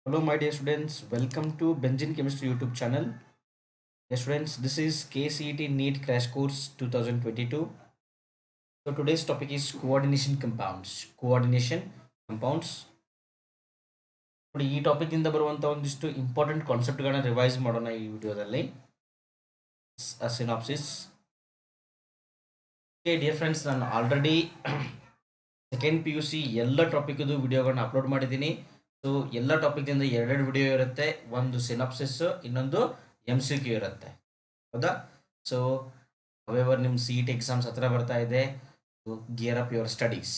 Hello, my dear students. Welcome to Benzene Chemistry YouTube channel. Dear students, this is KCET NEET Crash Course 2022. So today's topic is coordination compounds. Coordination compounds. ನೋಡಿ ಈ topic ಇಂದ ಬರುವಂತ ಒಂದಿಷ್ಟು important concept ಗಳನ್ನ revise ಮಾಡೋಣ ಈ ವಿಡಿಯೋದಲ್ಲಿ. Synopsis. Okay dear friends, ನಾನು ಆಲ್ರೆಡಿ ಸೆಕೆಂಡ್ PUC ಎಲ್ಲ ಟಾಪಿಕ್ ವಿಡಿಯೋಗಳನ್ನ ಅಪ್ಲೋಡ್ ಮಾಡಿದ್ದೀನಿ. ಸೊ ಎಲ್ಲ ಟಾಪಿಕ್ ಇಂದ ಎರಡೆರಡು ವಿಡಿಯೋ ಇರುತ್ತೆ. ಒಂದು ಸಿನಾಪ್ಸಿಸ್, ಇನ್ನೊಂದು MCQ ಇರುತ್ತೆ. ಹೌದಾ? ಸೊ ಅವೆವರ್ ನಿಮ್ಮ CET ಎಕ್ಸಾಮ್ಸ್ ಹತ್ರ ಬರ್ತಾ ಇದೆ. Gear up your studies.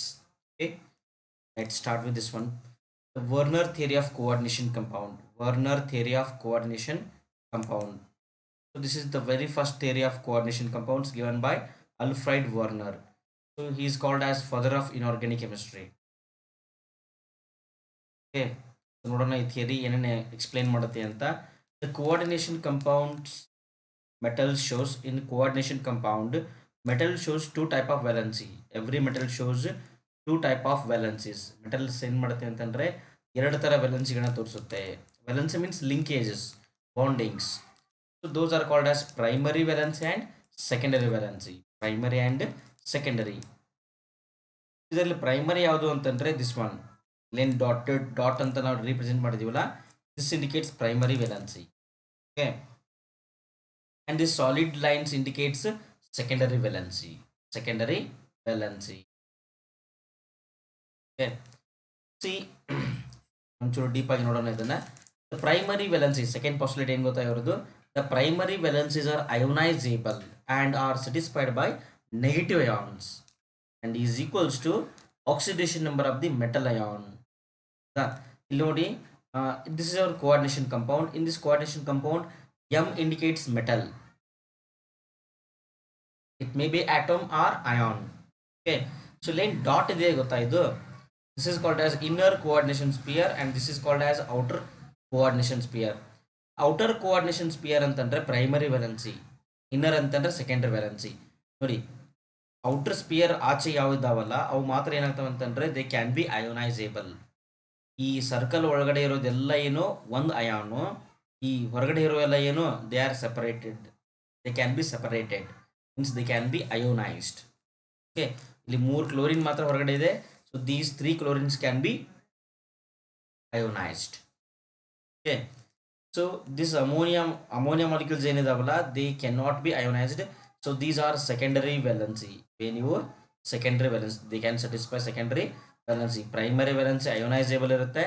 Okay, let's start with this one. The Werner theory of coordination compound. Werner theory of coordination compound. So this is the very first theory of coordination compounds given by Alfred Werner. So he is called as father of inorganic chemistry. Okay, so ನೋಡೋಣ ಈ theory ಏನೇನು explain ಮಾಡುತ್ತೆ ಅಂತ. The coordination compounds metal shows in coordination compound metal shows two type of valency. Every metal shows two type of valencies. Metals ಏನು ಮಾಡುತ್ತೆ ಅಂತಂದರೆ ಎರಡು ಥರ ವ್ಯಾಲೆನ್ಸಿಗಳನ್ನ ತೋರಿಸುತ್ತೆ. Valency means linkages, bondings. So those are called as primary valency and secondary valency. Primary and secondary. ಇದರಲ್ಲಿ primary ಯಾವುದು ಅಂತಂದರೆ ದಿಸ್ ಒನ್ ಲೇನ್ ಡಾಟ್ ಅಂತ ನಾವು ರೀಪ್ರೆಸೆಂಟ್ ಮಾಡಿದ್ದೀವಲ್ಲ, this indicates primary valency. Okay, and this solid lines indicates secondary valency. Secondary valency. See ಒಂಚೂರು deep ಆಗಿ ನೋಡೋಣ ಇದನ್ನ. The primary valency, second postulate ಏನು ಗೊತ್ತಾ ಇರೋದು? The primary valencies are ionisable and are satisfied by negative ions and is equals to oxidation number of the metal ion. ಇಲ್ಲಿ ನೋಡಿ, this is our coordination compound. In this coordination compound M indicates metal. It may be atom or ion. Okay, so lane dot ಇದೆ ಗೊತ್ತಾ ಇದು? This is called as inner coordination sphere and this is called as outer coordination sphere. Outer coordination sphere ಅಂತಂದ್ರೆ primary valency, inner ಅಂತಂದ್ರೆ secondary valency. ನೋಡಿ, outer spear ಆಚೆ ಯಾವಿದಾವಲ್ಲ ಅವು ಮಾತ್ರ ಏನಾಗ್ತವೆ ಅಂತಂದ್ರೆ ದೇ ಕ್ಯಾನ್ ಬಿ ಅಯೋನೈಸೇಬಲ್. ಈ ಸರ್ಕಲ್ ಒಳಗಡೆ ಇರೋದೆಲ್ಲ ಏನು ಒಂದು ಅಯಾನು, ಈ ಹೊರಗಡೆ ಇರೋ ಎಲ್ಲ ಏನು they are separated. They can be separated means they can be ಅಯೋನೈಸ್ಡ್. Okay, ಇಲ್ಲಿ 3 ಕ್ಲೋರಿನ್ ಮಾತ್ರ ಹೊರಗಡೆ ಇದೆ. So these 3 chlorines can be ionized. Okay, so this ammonia molecules ಏನಿದಾವಲ್ಲ they cannot be ionized. So these are secondary valency. When you secondary valence, they can satisfy secondary valency. Primary valency ionizable ಇರುತ್ತೆ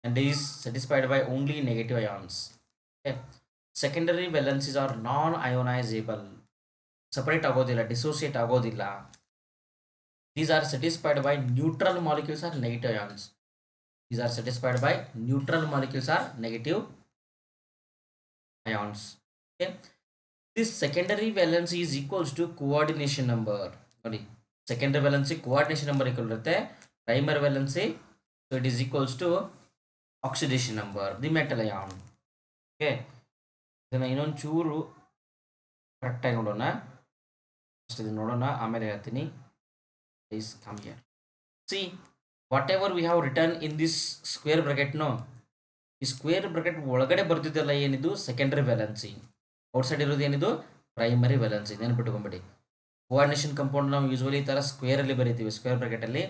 and is satisfied by only negative ions. Okay, secondary valencies are non ionizable, separate ಆಗೋದಿಲ್ಲ, dissociate ಆಗೋದಿಲ್ಲ. These are satisfied by neutral molecules or negative ions. These are satisfied by neutral molecules or negative ions. Okay, this secondary valency is equals to coordination number. Sorry, secondary valency coordination number equal ಇರುತ್ತೆ. Primary valency, so it is equals to oxidation number, the metal ion. Okay, ಇದನ್ನ ಇನ್ನೊಂದು ಚೂರು ಕರೆಕ್ಟಾಗಿ ನೋಡೋಣ. First ಇದು ನೋಡೋಣ, ಆಮೇಲೆ ಹೇಳ್ತೀನಿ. Please come here. See, whatever we have written in this square bracket, no, ಈ ಸ್ಕ್ವೇರ್ ಬ್ರಾಕೆಟ್ ಒಳಗಡೆ ಬರ್ತಿದ್ದಲ್ಲ ಏನಿದು ಸೆಕೆಂಡರಿ ವ್ಯಾಲೆನ್ಸಿ, ಔಟ್ಸೈಡ್ ಇರೋದು ಏನಿದು ಪ್ರೈಮರಿ ವ್ಯಾಲೆನ್ಸಿ. ನೆನಪಿಟ್ಕೊಂಬಿಡಿ. ಕೋಆರ್ಡಿನೇಷನ್ ಕಂಪೌಂಡ್ ನಾವು ಯೂಸ್ವಲಿ ಈ ಥರ ಸ್ಕ್ವೇರಲ್ಲಿ ಬರೀತೀವಿ, ಸ್ಕ್ವೇರ್ ಬ್ರಾಕೆಟಲ್ಲಿ.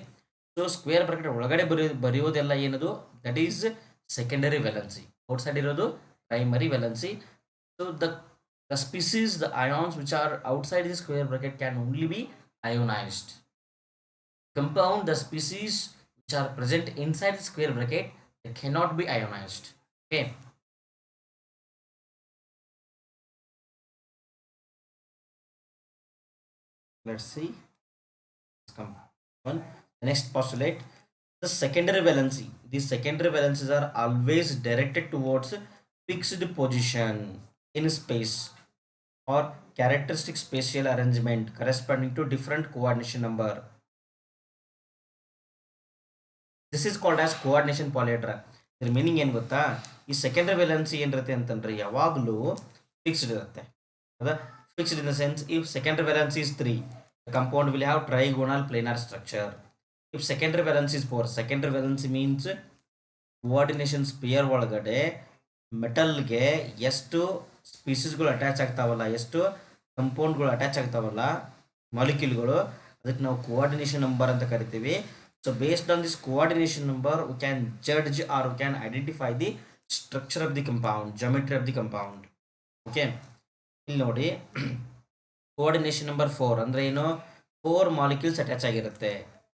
ಸೊ ಸ್ಕ್ವೇರ್ ಬ್ರಾಕೆಟ್ ಒಳಗಡೆ ಬರೆಯೋದೆಲ್ಲ ಏನದು that is secondary valency, outside ಇರೋದು primary valency. So the species, the ions which are outside the square bracket can only be ionized. Compound, the species which are present inside the square bracket, they cannot be ionized. Okay, let's see. Come on, the next postulate, the secondary valency. These secondary valencies are always directed towards fixed position in space or characteristic spatial arrangement corresponding to different coordination number. This is called as coordination polyhedra. ಇದ್ರ meaning ಏನು ಗೊತ್ತಾ? ಈ secondary valency ಏನಿರುತ್ತೆ ಅಂತಂದ್ರೆ ಯಾವಾಗಲೂ fixed ಇರುತ್ತೆ. ಹೌದಾ? Fixed in the sense, if secondary valency is 3, the compound will have trigonal planar structure. If secondary valence is 4, secondary valence means coordination sphere ಒಳಗಡೆ ಮೆಟಲ್ಗೆ ಎಷ್ಟು ಸ್ಪೀಸೀಸ್ಗಳು ಅಟ್ಯಾಚ್ ಆಗ್ತಾವಲ್ಲ, ಎಷ್ಟು ಕಂಪೌಂಡ್ಗಳು ಅಟ್ಯಾಚ್ ಆಗ್ತಾವಲ್ಲ, ಮಾಲಿಕ್ಯೂಲ್ಗಳು, ಅದಕ್ಕೆ ನಾವು ಕೋಆರ್ಡಿನೇಷನ್ ನಂಬರ್ ಅಂತ ಕರಿತೀವಿ. So based on this coordination number we can judge or we can identify the structure of the compound, geometry of the compound. Okay, ಇಲ್ಲಿ ನೋಡಿ ಕೋಆರ್ಡಿನೇಷನ್ ನಂಬರ್ 4 ಅಂದರೆ ಏನು, 4 ಮಾಲಿಕ್ಯೂಲ್ಸ್ ಅಟ್ಯಾಚ್ ಆಗಿರುತ್ತೆ,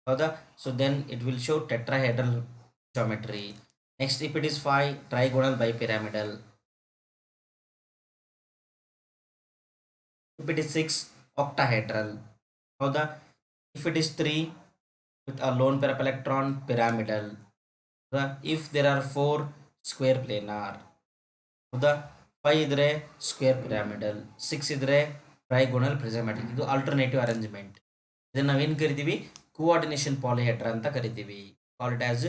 ಹೌದಾ? So then it will show tetrahedral geometry. Next if it is 5, trigonal bipyramidal. If it is 6, octahedral, ಹೌದಾ? If it is 3, with a lone pair of electron, pyramidal, ಹೌದಾ? If there are 4, square planar, ಹೌದಾ? 5 ಇದ್ರೆ square ಪಿರಾಮಿಡಲ್, 6 ಇದ್ರೆ trigonal ಪ್ರಿಸಮ್ಯಾಟಿಕ್. ಇದು alternative arrangement. ಇದನ್ನು ನಾವೇನು ಕರಿತೀವಿ, coordination polyhedra ಅಂತ ಕರಿತೀವಿ. Call it as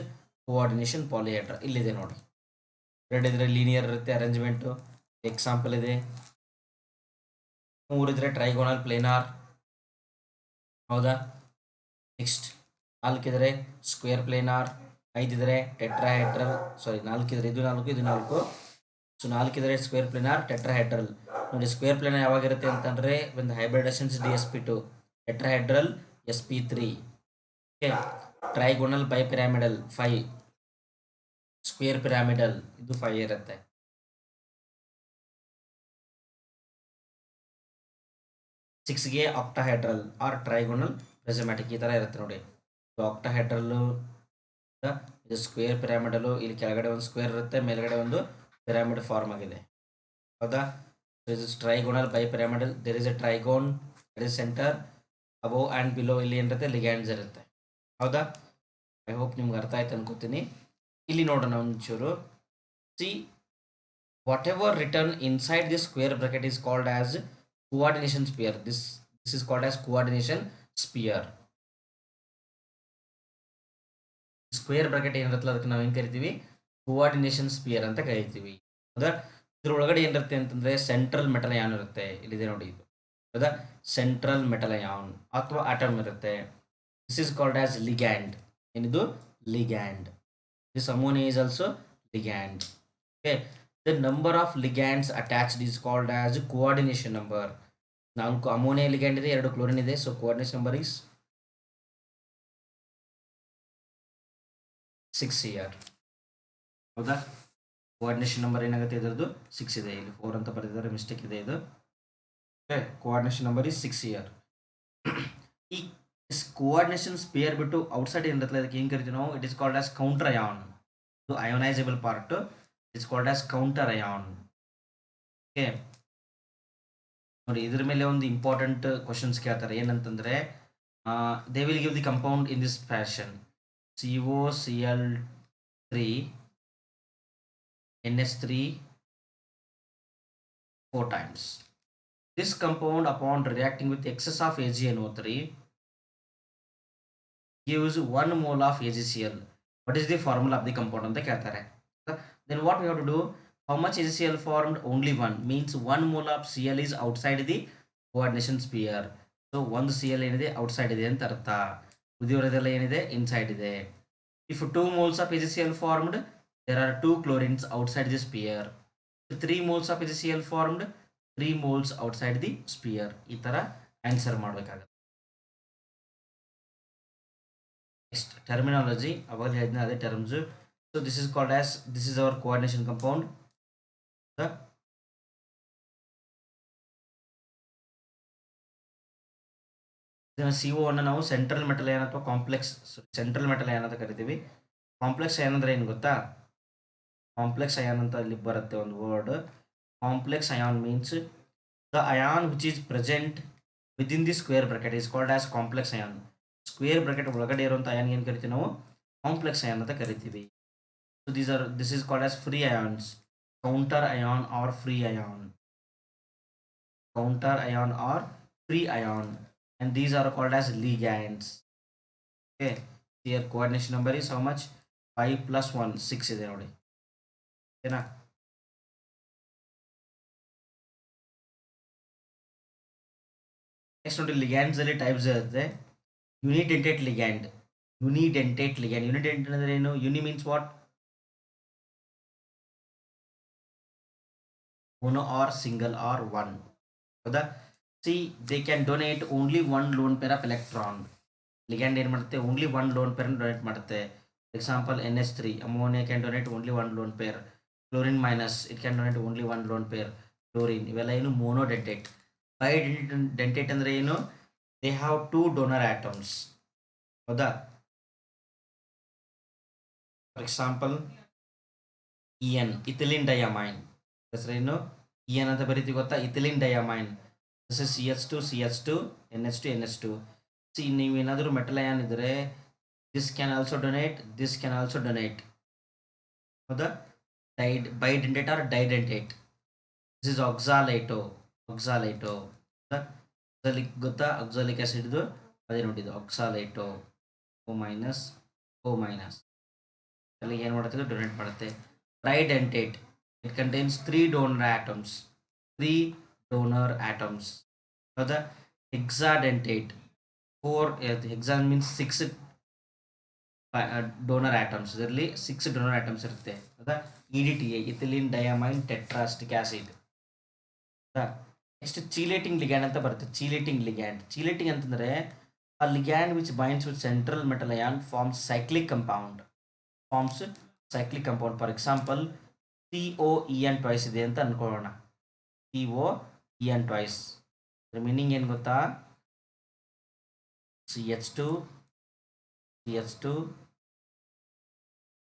coordination polyhedra. ಇಲ್ಲಿದೆ ನೋಡಿ, ರೆಡ್ ಇದ್ರೆ ಲೀನಿಯರ್ ಇರುತ್ತೆ ಅರೇಂಜ್ಮೆಂಟು. ಎಕ್ಸಾಂಪಲ್ ಇದೆ. 3 ಇದ್ರೆ ಟ್ರೈಗೋನಲ್ ಪ್ಲೇನಾರ್, ಹೌದಾ? ನೆಕ್ಸ್ಟ್ 4 ಇದ್ರೆ ಸ್ಕ್ವೇರ್ ಪ್ಲೇನಾರ್, 5 ಇದ್ರೆ ಟೆಟ್ರಾಹೆಡ್ರಲ್, ಸಾರಿ 4 ಇದ್ರೆ ಇದು 4 ಇದು 4. ಸೊ 4 ಇದ್ರೆ ಸ್ಕ್ವೇರ್ ಪ್ಲೇನಾರ್, ಟೆಟ್ರಾಹೆಡ್ರಲ್. ನೋಡಿ ಸ್ಕ್ವೇರ್ ಪ್ಲೇನಾರ್ ಯಾವಾಗಿರುತ್ತೆ ಅಂತಂದರೆ ಒಂದು hybridisations DsP2, tetrahedral sp3. Okay, trigonal bipyramidal 5, square pyramidal ಇದು 5 ಇರುತ್ತೆ. ಸಿಕ್ಸ್ಗೆ ಆಕ್ಟಾಹೆಡ್ರಲ್ ಆರ್ ಟ್ರೈಗೋನಲ್ ಪ್ರಿಸಮ್ಯಾಟಿಕ್ ಈ ಥರ ಇರುತ್ತೆ ನೋಡಿ. ಇದು ಆಕ್ಟಾಹೆಡ್ರಲ್ಲು, ಇದು ಸ್ಕ್ವೇರ್ ಪಿರಾಮಿಡಲು. ಇಲ್ಲಿ ಕೆಳಗಡೆ ಒಂದು ಸ್ಕ್ವೇರ್ ಇರುತ್ತೆ, ಮೇಲ್ಗಡೆ ಒಂದು ಪಿರಾಮಿಡ್ ಫಾರ್ಮ್ ಆಗಿದೆ, ಹೌದಾ? ಇದು trigonal bipyramidal. There is a trigon, that is centre, above and below ಇಲ್ಲಿ ಏನಿರುತ್ತೆ ಲಿಗ್ಯಾಂಡ್ಸ್ ಇರುತ್ತೆ, ಹೌದಾ? ಐ ಹೋಪ್ ನಿಮ್ಗೆ ಅರ್ಥ ಆಯ್ತು ಅನ್ಕೋತೀನಿ. ಇಲ್ಲಿ ನೋಡೋಣ ಒಂಚೂರು. See, whatever return inside this square bracket is called as coordination sphere. This is called as coordination sphere. Square bracket ಏನಿರುತ್ತಲ್ಲ ಅದಕ್ಕೆ ನಾವು ಏನು ಕರಿತೀವಿ, ಕೋಆರ್ಡಿನೇಷನ್ ಸ್ಪಿಯರ್ ಅಂತ ಕರಿತೀವಿ, ಹೌದಾ? ಇದ್ರೊಳಗಡೆ ಏನಿರುತ್ತೆ ಅಂತಂದರೆ ಸೆಂಟ್ರಲ್ ಮೆಟಲ್ ಅಯಾನ್ ಇರುತ್ತೆ. ಇಲ್ಲಿದೆ ನೋಡಿ ಇದು, ಹೌದಾ? ಸೆಂಟ್ರಲ್ ಮೆಟಲ್ ಅಯಾನ್ ಅಥವಾ ಆಟಮ್ ಇರುತ್ತೆ. This is called as ligand. ಏನಿದು, ligand. This ammonia is also ligand. Okay, the number of ligands attached is called as coordination number. 4 ammonia ligand ಇದೆ, 2 chlorine ಇದೆ. So coordination number is 6 here, ಹೌದಾ? Coordination number ಏನಾಗುತ್ತೆ ಇದರದ್ದು 6 ಇದೆ. ಇಲ್ಲಿ 4 ಅಂತ ಬರೆದಿದ್ದಾರೆ, ಮಿಸ್ಟೇಕ್ ಇದೆ ಇದು. Okay, coordination number is 6 here. ಈ ಕೋಆರ್ಡಿನೇಷನ್ ಸ್ಪಿಯರ್ ಬಿಟ್ಟು ಔಟ್ಸೈಡ್ ಏನಿರುತ್ತಲ್ಲ ಅದಕ್ಕೆ ಏನು ಕರಿತೀವಿ ನಾವು, it is called as counter ion. ಇದು ionisable part, it's called as counter ion. Okay ನೋಡಿ, ಇದ್ರ ಮೇಲೆ ಒಂದು ಇಂಪಾರ್ಟೆಂಟ್ ಕ್ವಶನ್ಸ್ ಕೇಳ್ತಾರೆ. ಏನಂತಂದರೆ they will give the compound in this fashion: COCl3 NH3 4 times. This compound upon reacting with excess of AgNO3 gives 1 mole of AgCl. What is the formula of the compound ಅಂತ ಕೇಳ್ತಾರೆ. Then what we have to do, how much AgCl formed? Only 1, means 1 mole of Cl is outside the coordination sphere. So 1 Cl ಏನಿದೆ outside ಇದೆ ಅಂತ ಅರ್ಥ, ಉಳಿದಿರೋದೆಲ್ಲ ಏನಿದೆ inside ಇದೆ. If 2 moles of AgCl formed, there are 2 chlorines outside the sphere. If 3 moles of AgCl formed, 3 moles outside the sphere. ಈ ಥರ answer ಮಾಡಬೇಕಾಗುತ್ತೆ. Next terminology, ಅವಾಗ ಹೇಳಿದ್ನ ಅದೇ terms. So this is called as, this is our coordination compound. CO ಅನ್ನು ನಾವು central metal ion ಅಥವಾ complex central metal ion ಅಂತ ಕರಿತೀವಿ. ಕಾಂಪ್ಲೆಕ್ಸ್ ಅಯಾನ್ ಅಂದ್ರೆ ಏನು ಗೊತ್ತಾ? ಕಾಂಪ್ಲೆಕ್ಸ್ ಅಯಾನ್ ಅಂತ ಇಲ್ಲಿ ಬರುತ್ತೆ ಒಂದು word. Complex ion means the ion which is present within the square bracket is called as complex ion. Square bracket ಒಳಗಡೆ ಇರುವಂಥ ಅಯಾನ್ ಏನು ಕರಿತೀವಿ ನಾವು? ಕಾಂಪ್ಲೆಕ್ಸ್ ಅಯಾನ್ ಅಂತ ಕರಿತೀವಿ. So this is called as free ions, counter ion or free ion, counter ion or free ion, and these are called as ligands. Okay, here coordination number is how much? 5 plus 1, 6 ಇದೆ ನೋಡಿ, ಓಕೆನಾ? Next ನೋಡಿ, ligands ಅಲ್ಲಿ types ಇರುತ್ತೆ. ಯುನಿಡೆಂಟೇಟ್ ligand, ಯುನಿಡೆಂಟೇಟ್ ligand. ಯುನಿಡೆಂಟ್ ಅಂದ್ರೆ ಏನು? Uni means what? mono or single or one. ಹೌದಾ? See, they can donate only one lone pair of electron. Ligand ಏನು ಮಾಡುತ್ತೆ, only one lone pair donate ಮಾಡುತ್ತೆ. Example NH3, ammonia can donate only one lone pair. Chlorine minus, it can donate only one lone pair. Chlorine ಇವೆಲ್ಲ ಏನು monodentate. Bidentate ಅಂದ್ರೆ ಏನು, they have two donor atoms. ಹೌದಾ? For example EN, ethylene diamine ಹೆಸರೇನು, EN ಅಂತ ಬರೀತೀವಿ ಗೊತ್ತಾ, ethylene diamine. This is CH2 CH2 NH2 NH2. See ನೀವೇನಾದರೂ ಮೆಟಲ್ ಅಯಾನ್ ಇದ್ದರೆ this can also donate, this can also donate. ಹೌದಾ? Bidentate or didentate. This is oxalato. Oxalic ಗೊತ್ತಾ, oxalic ಆಸಿಡ್ದು ಅದೇ ನೋಡಿದ್ದು ಆಕ್ಸಾಲೈಟೋ. O ಮೈನಸ್ ಅಲ್ಲಿ ಏನು ಮಾಡುತ್ತೆ, ಡೊನೇಟ್ ಮಾಡುತ್ತೆ. Tridentate, it contains 3 donor atoms. ಹೌದಾ? Hexadentate, 4 hexa means 6 donor atoms, ಇದರಲ್ಲಿ 6 ಡೋನರ್ ಆಟಮ್ಸ್ ಇರುತ್ತೆ. ಹೌದಾ? EDTA, ethylene diamine tetraacetic acid. Next chelating ligand ಅಂತ ಬರುತ್ತೆ. ಚೀಲೇಟಿಂಗ್ ಅಂತಂದ್ರೆ ಆ ligand which binds with central metal ion forms cyclic compound. For example COEN twice ಇದೆ ಅಂತ ಅನ್ಕೊಳ್ಳೋಣ. COEN ಟ್ವೈಸ್, ಮೀನಿಂಗ್ ಏನು ಗೊತ್ತಾ, CH2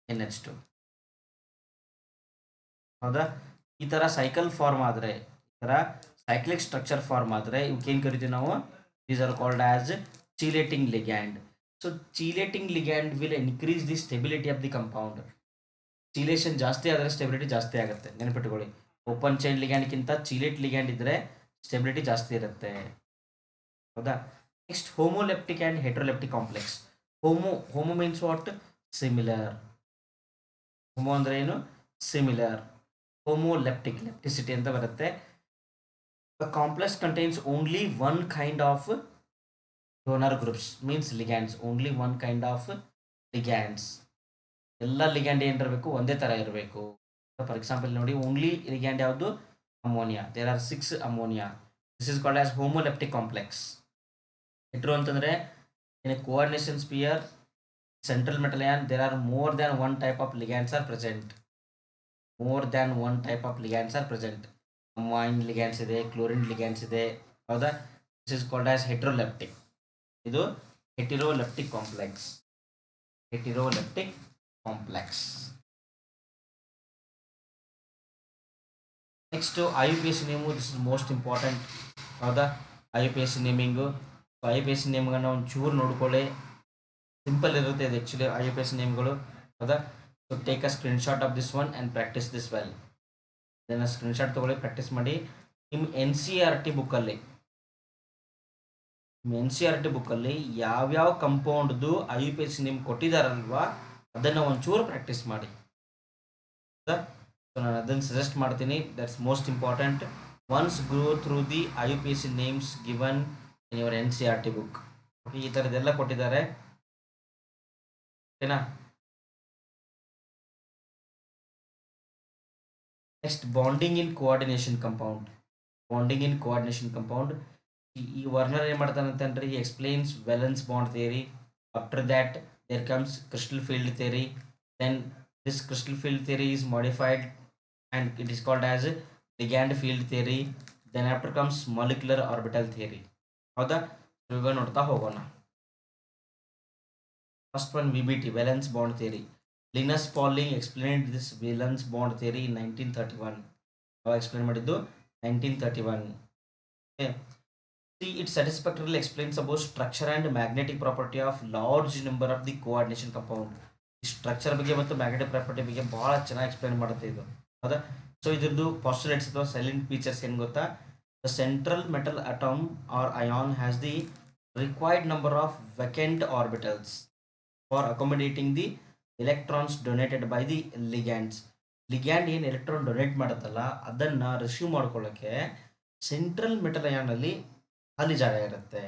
NH2. ಹೌದಾ? ಈ ಥರ ಸೈಕಲ್ ಫಾರ್ಮ್ ಆದರೆ, ಈ ಥರ ಸೈಕ್ಲಿಕ್ ಸ್ಟ್ರಕ್ಚರ್ ಫಾರ್ಮ್ ಆದರೆ ಇವಕ್ಕೇನು ಕರಿತೀವಿ ನಾವು, these are called as chelating ligand. So chelating ligand will increase the stability of the compound. Chelation ಜಾಸ್ತಿ ಆದರೆ ಸ್ಟೆಬಿಲಿಟಿ ಜಾಸ್ತಿ ಆಗುತ್ತೆ, ನೆನಪಿಟ್ಕೊಳ್ಳಿ. ಓಪನ್ ಚೈನ್ ಲಿಗ್ಯಾಂಡ್ಗಿಂತ ಚೀಲೇಟ್ ಲಿಗ್ಯಾಂಡ್ ಇದ್ದರೆ ಸ್ಟೆಬಿಲಿಟಿ ಜಾಸ್ತಿ ಇರುತ್ತೆ. ಹೌದಾ? Next homoleptic and heteroleptic complex. Homo means what, similar. Homo ಅಂದರೆ ಏನು, ಸಿಮಿಲರ್. ಹೋಮೋಲೆಪ್ಟಿಕ್, ಲೆಪ್ಟಿಸಿಟಿ ಅಂತ ಬರುತ್ತೆ. A complex contains only one kind of donor groups, means ligands, only one kind of ligands. ಎಲ್ಲ ಲಿಗ್ಯಾಂಡ್ ಏನಿರಬೇಕು, ಒಂದೇ ಥರ ಇರಬೇಕು. ಫಾರ್ ಎಕ್ಸಾಂಪಲ್ ನೋಡಿ, ಓನ್ಲಿ ಲಿಗ್ಯಾಂಡ್ ಯಾವುದು, ammonia. There are 6 ammonia. This is called as homoleptic complex. Hetero ಅಂತಂದರೆ in a coordination sphere central metal ion there are more than one type of ligands are present. Amine ligands ಇದೆ, chlorine ligands ಇದೆ. ಹೌದಾ? This is called as heteroleptic. ಇದು heteroleptic complex. Next IUPAC name, this is most important. ಹೌದಾ? IUPAC ನೇಮಿಂಗು. IUPAC ನೇಮ್ಗಳನ್ನ ಒಂಚೂರು ನೋಡ್ಕೊಳ್ಳಿ, simple ಇರುತ್ತೆ ಇದು actually IUPAC ನೇಮ್ಗಳು. ಹೌದಾ? So take a screenshot of this one and practice this well. ಇದನ್ನು ಸ್ಕ್ರೀನ್ಶಾಟ್ ತೊಗೊಳ್ಳಿ, practice ಮಾಡಿ. ನಿಮ್ಮ NCERT ಬುಕ್ಕಲ್ಲಿ ಯಾವ್ಯಾವ ಕಂಪೌಂಡ್ದು IUPAC ನೇಮ್ ಕೊಟ್ಟಿದ್ದಾರಲ್ವಾ ಅದನ್ನು ಒಂಚೂರು ಪ್ರಾಕ್ಟೀಸ್ ಮಾಡಿ. ಹೌದಾ? ಸೊ ನಾನು ಅದನ್ನು ಸಜೆಸ್ಟ್ ಮಾಡ್ತೀನಿ. That's most important. Once go through the IUPAC names given in your NCERT book. Okay, ಈ ಥರದ್ದೆಲ್ಲ ಕೊಟ್ಟಿದ್ದಾರೆ. ಓಕೆನಾ? Next bonding in coordination compound. ಈ ವರ್ನರ್ ಏನು ಮಾಡ್ತಾನೆ ಅಂತಂದ್ರೆ, ಈ explains valence bond theory. After that there comes crystal field theory. Then this crystal field theory is modified and it is called as ligand field theory. Then after comes molecular orbital theory. ಹೌದಾ? ಇವಾಗ ನೋಡ್ತಾ ಹೋಗೋಣ. First one VBT, valence bond theory. Linus Pauling explained this valence bond theory in 1931. ಅವಾಗ explain ಮಾಡಿದ್ದು 1931. Okay. See, it satisfactorily explains about structure and magnetic property of large number of the coordination compound. ಈ structure ಬಗ್ಗೆ ಮತ್ತು magnetic property ಬಗ್ಗೆ ಭಾಳ ಚೆನ್ನಾಗಿ explain ಮಾಡುತ್ತೆ ಇದು. ಹೌದಾ? ಸೊ ಇದ್ರದ್ದು ಪಾಸ್ಟುಲೇಟ್ಸ್ ಅಥವಾ ಸೈಲೆಂಟ್ ಫೀಚರ್ಸ್ ಏನು ಗೊತ್ತಾ, the central metal atom or ion has the required number of vacant orbitals for accommodating the electrons donated by the ligands. Ligand ಏನು ಎಲೆಕ್ಟ್ರಾನ್ ಡೊನೇಟ್ ಮಾಡುತ್ತಲ್ಲ ಅದನ್ನು ರಿಸೀವ್ ಮಾಡ್ಕೊಳ್ಳೋಕ್ಕೆ ಸೆಂಟ್ರಲ್ ಮೆಟಲ್ ಅಯಾನಲ್ಲಿ ಖಾಲಿ ಜಾಗ ಇರುತ್ತೆ.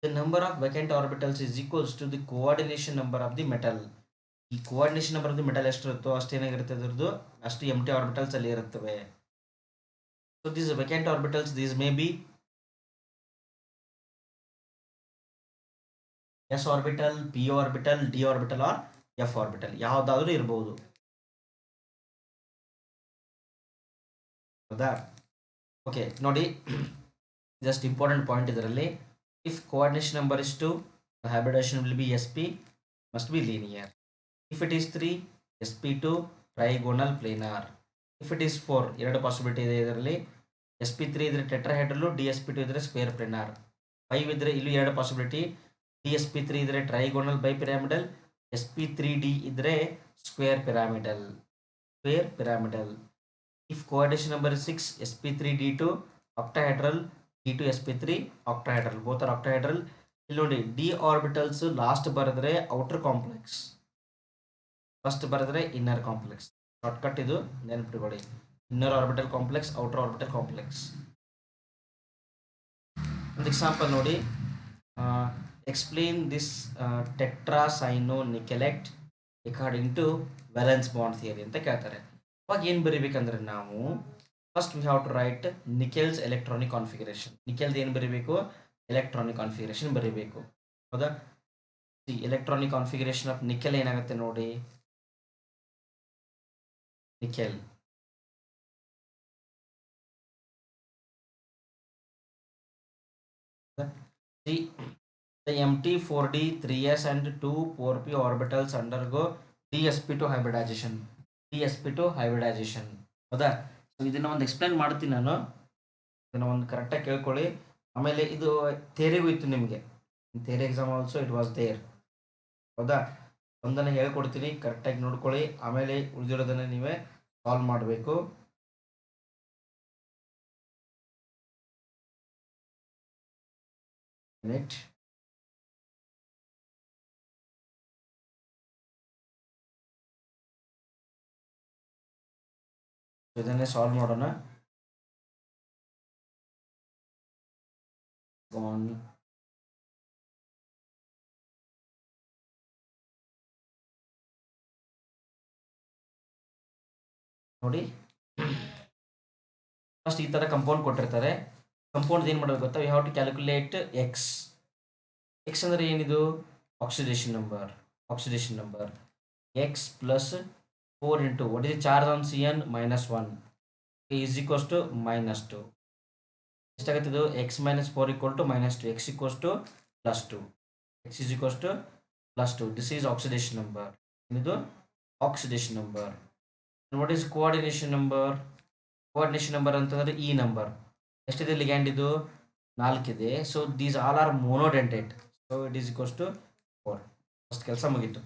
The number of vacant orbitals is equals to the coordination number of the metal. ಈ coordination number of the metal ಎಷ್ಟಿರುತ್ತೋ ಅಷ್ಟೇನಾಗಿರುತ್ತೆ, ಅದರದ್ದು ಅಷ್ಟು ಎಂಟಿ ಆರ್ಬಿಟಲ್ಸ್ ಅಲ್ಲಿ ಇರುತ್ತವೆ. So these vacant orbitals, these may be s orbital, p orbital, d orbital or f orbital, ಯಾವುದಾದರೂ ಇರಬಹುದು. ಹೌದಾ? ಓಕೆ ನೋಡಿ, just important point ಇದರಲ್ಲಿ, if coordination number is 2, the hybridization will be sp, must be linear. If it is 3, sp2 trigonal planar. If it is 4, ಎರಡು possibility ಇದೆ ಇದರಲ್ಲಿ. sp3 ಇದ್ರೆ tetrahedral, dsp2 ಇದ್ರೆ ಸ್ಕ್ವೇರ್ ಪ್ಲೇನಾರ್. 5 ಇದ್ರೆ ಇಲ್ಲಿ ಎರಡು ಪಾಸಿಬಿಲಿಟಿ, dsp3 ಇದ್ರೆ ಟ್ರೈಗೋನಲ್ ಬೈ ಪಿರಾಮಿಡಲ್, sp3d ಇದ್ರೆ square ಪಿರಾಮಿಡಲ್. If coordination number is 6, sp3d2 octahedral, d2 sp3 octahedral, both are octahedral. ಇಲ್ಲಿ ನೋಡಿ, d orbitals ಲಾಸ್ಟ್ ಬರೆದ್ರೆ ಔಟರ್ ಕಾಂಪ್ಲೆಕ್ಸ್, ಫಸ್ಟ್ ಬರೆದ್ರೆ ಇನ್ನರ್ ಕಾಂಪ್ಲೆಕ್ಸ್. ಶಾರ್ಟ್ಕಟ್ ಇದು, ನೆನಪಿಟ್ಕೊಳ್ಳಿ. Inner orbital complex, outer orbital complex. ಒಂದು example ನೋಡಿ, explain this tetracyanonickelate according to valence bond theory ಅಂತ ಕೇಳ್ತಾರೆ. ಅವಾಗ ಏನು ಬರೀಬೇಕಂದ್ರೆ ನಾವು first we have to write nickel's electronic configuration. ನಿಕೆಲ್ದು ಏನು ಬರೀಬೇಕು? ಎಲೆಕ್ಟ್ರಾನಿಕ್ ಕಾನ್ಫಿಗರೇಷನ್ ಬರೀಬೇಕು. ಹೌದಾ? ಎಲೆಕ್ಟ್ರಾನಿಕ್ ಕಾನ್ಫಿಗರೇಷನ್ ಆಫ್ ನಿಕೆಲ್ ಏನಾಗುತ್ತೆ ನೋಡಿ. Nickel the empty 4d 3s and 2 4p orbitals undergo dsp2 hybridization. ಹೌದಾ? ಸೊ ಇದನ್ನ ಒಂದು ಎಕ್ಸ್ಪ್ಲೈನ್ ಮಾಡ್ತೀನಿ ನಾನು, ಇದನ್ನ ಒಂದು ಕರೆಕ್ಟಾಗಿ ಕೇಳ್ಕೊಳ್ಳಿ. ಆಮೇಲೆ ಇದು ಥಿಯರಿಗೂ ಇತ್ತು ನಿಮಗೆ, theory exam also it was there. ಹೌದಾ? ಒಂದನ್ನು ಹೇಳ್ಕೊಡ್ತೀನಿ, ಕರೆಕ್ಟಾಗಿ ನೋಡ್ಕೊಳ್ಳಿ. ಆಮೇಲೆ ಉಳಿದಿರೋದನ್ನು ನೀವೇ ಸಾಲ್ವ್ ಮಾಡಬೇಕು. ಮಿನಿಟ್, ಇದನ್ನೇ ಸಾಲ್ವ್ ಮಾಡೋಣ. ನೋಡಿ, ಫಸ್ಟ್ ಈ ಥರ ಕಂಪೌಂಡ್ ಕೊಟ್ಟಿರ್ತಾರೆ. ಕಂಪೌಂಡ್ ಏನು ಮಾಡಬೇಕು ಗೊತ್ತಾ? We have to calculate X. X ಅಂದರೆ ಏನಿದು? Oxidation number. X plus 4 into what is the charge on Cn? -1 is equals to -2. ಎಷ್ಟಾಗುತ್ತೆ ಇದು? x minus 4 equal to -2, x equals to +2, x is equals to +2. This is oxidation number. ಇದು oxidation number. And what is coordination number? Coordination number ಅಂತಂದ್ರೆ ಈ number ಎಷ್ಟಿದೆ? Ligand ಇದು 4 ಇದೆ. So these all are monodentate. So it is equals to 4. First ಕೆಲಸ ಮುಗೀತು.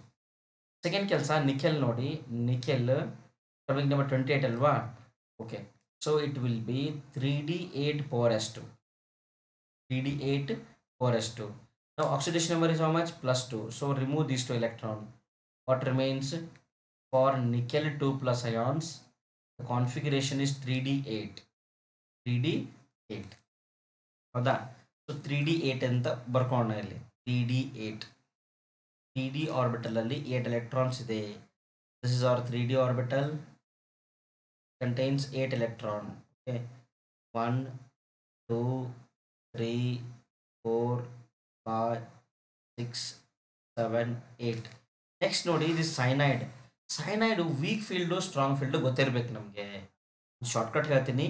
Second ಕೆಲಸ nickel ನೋಡಿ. ನಿಕೆಲ್ ಟಾಪಿಕ್ ನಂಬರ್ 28 ಅಲ್ವಾ? Okay, so it will B 3d8 power s2. 3d8 power s2. Now oxidation number is how much? +2. So remove these two electron. What remains? For nickel 2 plus ions, the configuration is 3d8. 3d8. ಹೌದಾ? So 3d8 ಅಂತ ಬರ್ಕೋಣ ಇಲ್ಲಿ. 3d8. 3d orbital ಅಲ್ಲಿ 8 electrons ಇದೆ. This is our 3d orbital, contains 8 electron. Okay, 1 2 3 4 5 6 7 8. Next ನೋಡಿ, ಇದು cyanide weak field strong field ಗೊತ್ತಿರಬೇಕು ನಮಗೆ. Shortcut ಹೇಳ್ತೀನಿ.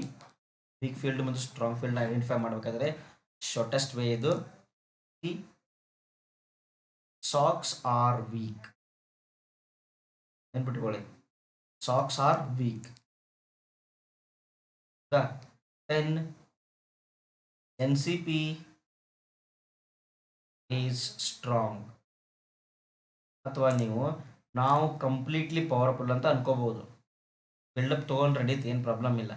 ವೀಕ್ ಫೀಲ್ಡ್ ಮತ್ತು ಸ್ಟ್ರಾಂಗ್ ಫೀಲ್ಡ್ ಐಡೆಂಟಿಫೈ ಮಾಡಬೇಕಾದ್ರೆ ಶಾರ್ಟೆಸ್ಟ್ ವೇ ಇದು. ಸಾಕ್ಸ್ ಆರ್ ವೀಕ್ ನೆನ್ಪಿಟ್ಕೊಳ್ಳಿ. Socks are weak. then NCP is strong. ಅಥವಾ ನಾವು ಕಂಪ್ಲೀಟ್ಲಿ ಪವರ್ಫುಲ್ ಅಂತ ಅನ್ಕೋಬಹುದು. ಬಿಲ್ಡಪ್ ತೊಗೊಂಡ್ರೆ ನಡೀತು, ಏನು ಪ್ರಾಬ್ಲಮ್ ಇಲ್ಲ.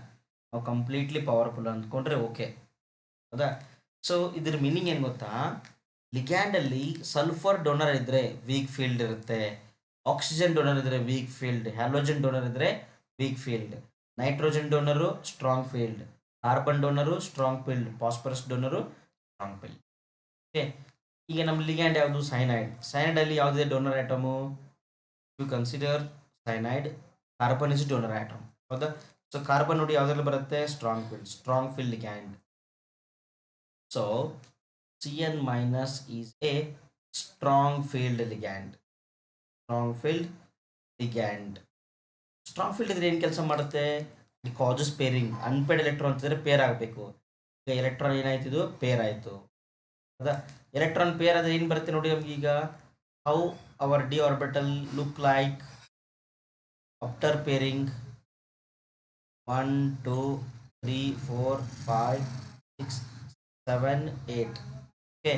ನಾವು ಕಂಪ್ಲೀಟ್ಲಿ ಪವರ್ಫುಲ್ ಅಂದ್ಕೊಂಡ್ರೆ ಓಕೆ. ಹೌದಾ? ಸೊ ಇದ್ರ ಮೀನಿಂಗ್ ಏನು ಗೊತ್ತಾ? ಲಿಗ್ಯಾಂಡಲ್ಲಿ ಸಲ್ಫರ್ ಡೋನರ್ ಇದ್ದರೆ ವೀಕ್ ಫೀಲ್ಡ್ ಇರುತ್ತೆ, ಆಕ್ಸಿಜನ್ ಡೋನರ್ ಇದ್ದರೆ ವೀಕ್ ಫೀಲ್ಡ್, ಹ್ಯಾಲೋಜನ್ ಡೋನರ್ ಇದ್ದರೆ weak field, nitrogen donor strong field, carbon donor strong field, phosphorus donor strong field. Okay, ಈಗ ನಮ್ಮ ಲಿಗ್ಯಾಂಡ್ ಯಾವುದು? ಸೈನೈಡಲ್ಲಿ ಯಾವುದಿದೆ donor atom? You consider cyanide, carbon is donor atom. ಹೌದಾ? ಸೊ ಕಾರ್ಬನ್ ನೋಡಿ ಯಾವ್ದ್ರಲ್ಲಿ ಬರುತ್ತೆ, strong field ligand. So Cn minus is a strong field ligand. Strong field ಇದ್ರೆ ಏನು ಕೆಲಸ ಮಾಡುತ್ತೆ, it causes pairing. Unpaired electron ಇದ್ರೆ ಪೇರ್ ಆಗಬೇಕು. ಈಗ ಎಲೆಕ್ಟ್ರಾನ್ ಏನಾಯ್ತು, ಇದು ಪೇರ್ ಆಯಿತು. ಹೌದಾ, ಎಲೆಕ್ಟ್ರಾನ್ ಪೇರ್ ಆದರೆ ಏನು ಬರುತ್ತೆ ನೋಡಿ ನಮ್ಗೆ. ಈಗ how our D orbital look like after pairing 1 2 3 4 5 6 7 8. Okay,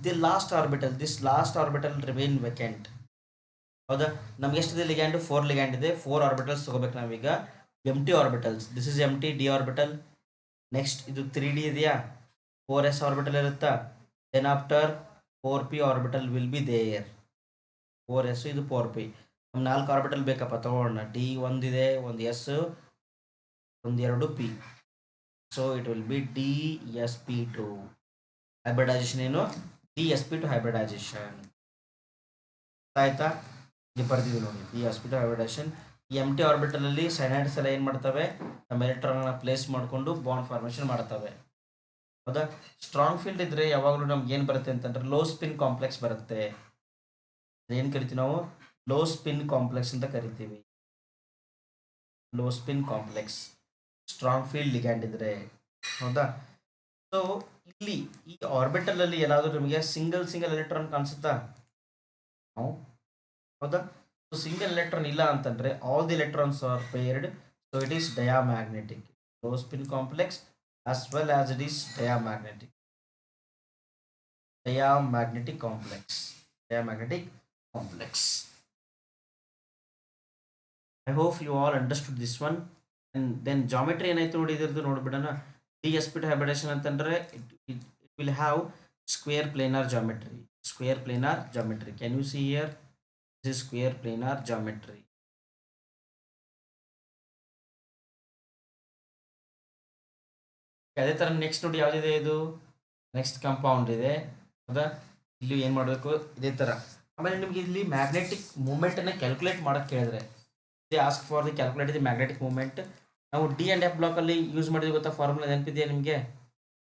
the last orbital, this last orbital remain vacant. ಹೌದಾ, ನಮ್ಗೆ ಎಷ್ಟಿದೆ ಲಿಗ್ಯಾಂಡ್, 4 ಲಿಗ್ಯಾಂಡ್ ಇದೆ. 4 ಆರ್ಬಿಟಲ್ಸ್ ತಗೋಬೇಕು ನಾವೀಗ. Empty orbitals, this is empty d orbital. Next ಇದು 3D ಇದೆಯಾ, 4s ಆರ್ಬಿಟಲ್ ಇರುತ್ತಾ. Then after 4p orbital will be there. 4s ಇದು 4p. ನಮ್ಗೆ 4 ಆರ್ಬಿಟಲ್ ಬೇಕಪ್ಪ, ತಗೋಣ. ಡಿ ಒಂದಿದೆ, ಒಂದು ಎಸ್, ಒಂದು 2 P. So it will be DsP2. Hybridisation ಏನು, DsP2 ಹೈಬ್ರಿಡೈಸೇಷನ್. ಆಯ್ತಾ, ಇಲ್ಲಿ ಬರ್ತಿದ್ವಿ ನೋಡಿ, DsP2 ಹೈಬ್ರಿಡೈಸೇಷನ್. ಈ ಎಂಟಿ ಆರ್ಬಿಟಲ್ ಅಲ್ಲಿ ಸೈನೈಡ್ಸ್ ಎಲ್ಲ ಏನು ಮಾಡ್ತವೆ, ನಮ್ಮ ಎಲೆಕ್ಟ್ರಾನ್ ಪ್ಲೇಸ್ ಮಾಡಿಕೊಂಡು ಬಾಂಡ್ ಫಾರ್ಮೇಷನ್ ಮಾಡ್ತವೆ. ಹೌದಾ, ಸ್ಟ್ರಾಂಗ್ ಫೀಲ್ಡ್ ಇದ್ರೆ ಯಾವಾಗಲೂ ನಮ್ಗೆ ಏನು ಬರುತ್ತೆ ಅಂತಂದ್ರೆ ಲೋ ಸ್ಪಿನ್ ಕಾಂಪ್ಲೆಕ್ಸ್ ಬರುತ್ತೆ. ಏನು ಕರಿತೀವಿ ನಾವು, ಲೋ ಸ್ಪಿನ್ ಕಾಂಪ್ಲೆಕ್ಸ್ ಅಂತ ಕರಿತೀವಿ. Low spin complex strong field ligand ಇದ್ರೆ. ಹೌದಾ, ಸೊ ಇಲ್ಲಿ ಈ ಆರ್ಬಿಟಲ್ ಅಲ್ಲಿ ಎಲ್ಲಾದರೂ ನಿಮಗೆ ಸಿಂಗಲ್ ಎಲೆಕ್ಟ್ರಾನ್ ಕಾಣಿಸುತ್ತಾ? ಹೌದಾ, ಸೊ ಸಿಂಗಲ್ ಎಲೆಕ್ಟ್ರಾನ್ ಇಲ್ಲ ಅಂತಂದ್ರೆ all the electrons are paired. So it is diamagnetic. Low spin complex as well as it is diamagnetic complex. I hope you all understood this one. And then geometry ಏನಾಯ್ತು ನೋಡಿ, ಇದ್ರದ್ದು ನೋಡ್ಬಿಡೋಣ. DsP2 hybridization ಅಂತಂದ್ರೆ it will have square planar geometry. Can you see here, this is square planar geometry. ಅದೇ ಥರ next ನೋಡಿ ಯಾವುದಿದೆ, ಇದು next compound ಇದೆ. ಹೌದಾ, ಇಲ್ಲಿ ಏನು ಮಾಡಬೇಕು, ಇದೇ ಥರ. ಆಮೇಲೆ ನಿಮಗೆ ಇಲ್ಲಿ ಮ್ಯಾಗ್ನೆಟಿಕ್ ಮೂಮೆಂಟನ್ನು ಕ್ಯಾಲ್ಕುಲೇಟ್ ಮಾಡೋಕ್ಕೆ ಕೇಳಿದ್ರೆ, they ask for the calculate the magnetic moment. ನಾವು ಡಿ ಆ್ಯಂಡ್ ಎಫ್ ಬ್ಲಾಕಲ್ಲಿ ಯೂಸ್ ಮಾಡಿದ್ವಿ ಗೊತ್ತಾ, ಫಾರ್ಮುಲಾ ನೆನಪಿದೆಯಾ ನಿಮಗೆ?